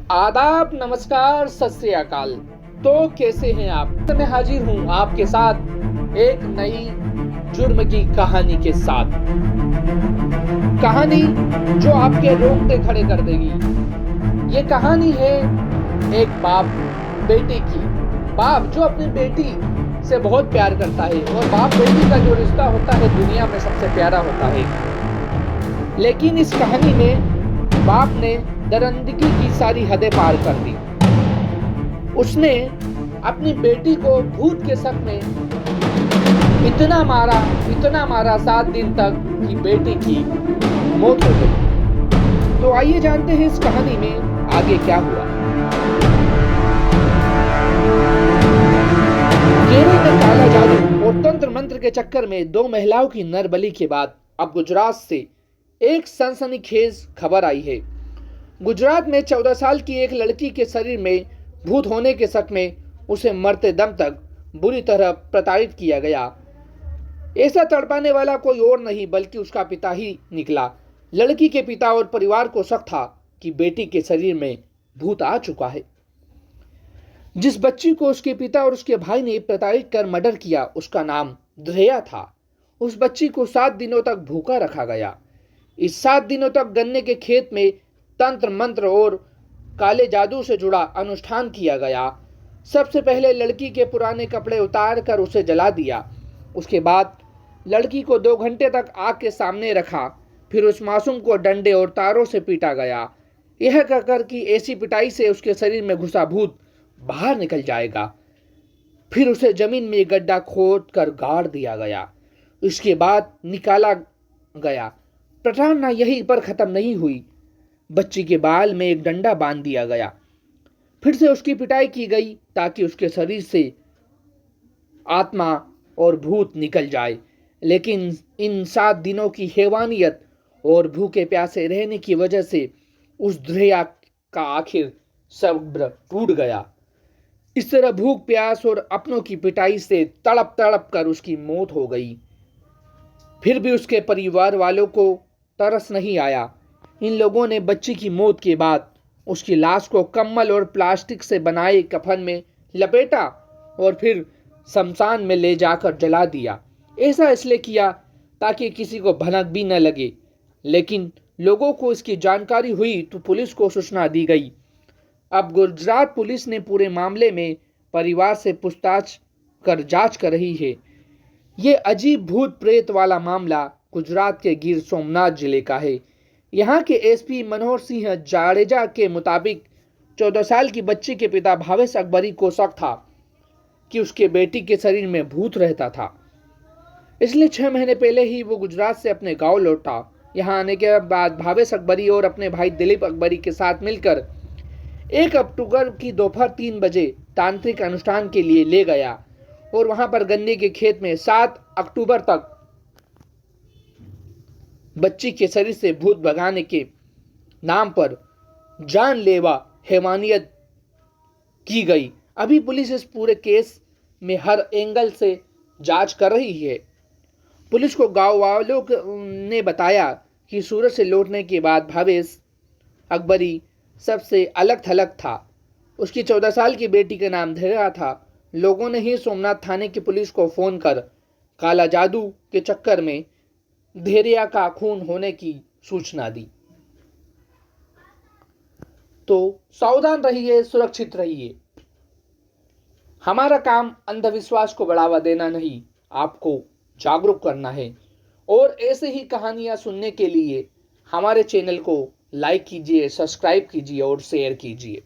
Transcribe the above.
आदाब, नमस्कार, सत श्री अकाल। तो कैसे हैं आप? मैं हाजिर हूं आपके साथ एक नई जुर्म की कहानी के साथ। कहानी जो आपके रोंगटे खड़े कर देगी। ये कहानी है एक बाप बेटी की। बाप जो अपनी बेटी से बहुत प्यार करता है और बाप बेटी का जो रिश्ता होता है दुनिया में सबसे प्यारा होता है। लेकिन इस कहानी में बाप ने दरिंदगी की सारी हदें पार कर दी। उसने अपनी बेटी को भूत के शक में इतना मारा 7 दिन तक कि बेटी की मौत हो गई। तो आइए जानते हैं इस कहानी में आगे क्या हुआ। केरल में काला जादू और तंत्र मंत्र के चक्कर में 2 महिलाओं की नरबली के बाद अब गुजरात से एक सनसनीखेज खबर आई है। गुजरात में 14 साल की एक लड़की के शरीर में भूत होने के शक में उसे मरते दम तक बुरी तरह प्रताड़ित किया गया। ऐसा तड़पाने वाला कोई और नहीं बल्कि उसका पिता ही निकला। लड़की के पिता और परिवार को शक था कि बेटी के शरीर में भूत आ चुका है। जिस बच्ची को उसके पिता और उसके भाई ने प्रताड़ित कर मर्डर किया उसका नाम ध्रेया था। उस बच्ची को 7 दिनों तक भूखा रखा गया। इस 7 दिनों तक गन्ने के खेत में तंत्र मंत्र और काले जादू से जुड़ा अनुष्ठान किया गया। सबसे पहले लड़की के पुराने कपड़े उतार कर उसे जला दिया। उसके बाद लड़की को 2 घंटे तक आग के सामने रखा। फिर उस मासूम को डंडे और तारों से पीटा गया, यह कहकर कि ऐसी पिटाई से उसके शरीर में घुसा भूत बाहर निकल जाएगा। फिर उसे जमीन में गड्ढा खोद कर गाड़ दिया गया। इसके बाद निकाला गया। प्रताड़ना यहीं पर खत्म नहीं हुई। बच्ची के बाल में एक डंडा बांध दिया गया। फिर से उसकी पिटाई की गई ताकि उसके शरीर से आत्मा और भूत निकल जाए। लेकिन इन 7 दिनों की हैवानियत और भूखे प्यासे रहने की वजह से उस ध्रेया का आखिर सब्र टूट गया। इस तरह भूख प्यास और अपनों की पिटाई से तड़प तड़प कर उसकी मौत हो गई। फिर भी उसके परिवार वालों को तरस नहीं आया। इन लोगों ने बच्ची की मौत के बाद उसकी लाश को कम्बल और प्लास्टिक से बनाए कफन में लपेटा और फिर शमशान में ले जाकर जला दिया। ऐसा इसलिए किया ताकि किसी को भनक भी न लगे। लेकिन लोगों को इसकी जानकारी हुई तो पुलिस को सूचना दी गई। अब गुजरात पुलिस ने पूरे मामले में परिवार से पूछताछ कर जांच कर रही है। ये अजीब भूत प्रेत वाला मामला गुजरात के गिर सोमनाथ जिले का है। यहाँ के एसपी मनोहर सिंह जाडेजा के मुताबिक 14 साल की बच्ची के पिता भावेश अकबरी को शक था कि उसके बेटी के शरीर में भूत रहता था। इसलिए 6 महीने पहले ही वो गुजरात से अपने गांव लौटा। यहाँ आने के बाद भावेश अकबरी और अपने भाई दिलीप अकबरी के साथ मिलकर 1 अक्टूबर की दोपहर 3 बजे तांत्रिक अनुष्ठान के लिए ले गया और वहां पर गन्ने के खेत में 7 अक्टूबर तक बच्ची के शरीर से भूत भगाने के नाम पर जानलेवा हैवानियत की गई। अभी पुलिस इस पूरे केस में हर एंगल से जांच कर रही है। पुलिस को गांव वालों ने बताया कि सूरत से लौटने के बाद भावेश अकबरी सबसे अलग थलग था। उसकी 14 साल की बेटी का नाम धैर्या था। लोगों ने ही सोमनाथ थाने की पुलिस को फोन कर काला जादू के चक्कर में धैर्या का खून होने की सूचना दी। तो सावधान रहिए, सुरक्षित रहिए। हमारा काम अंधविश्वास को बढ़ावा देना नहीं, आपको जागरूक करना है। और ऐसे ही कहानियां सुनने के लिए हमारे चैनल को लाइक कीजिए, सब्सक्राइब कीजिए और शेयर कीजिए।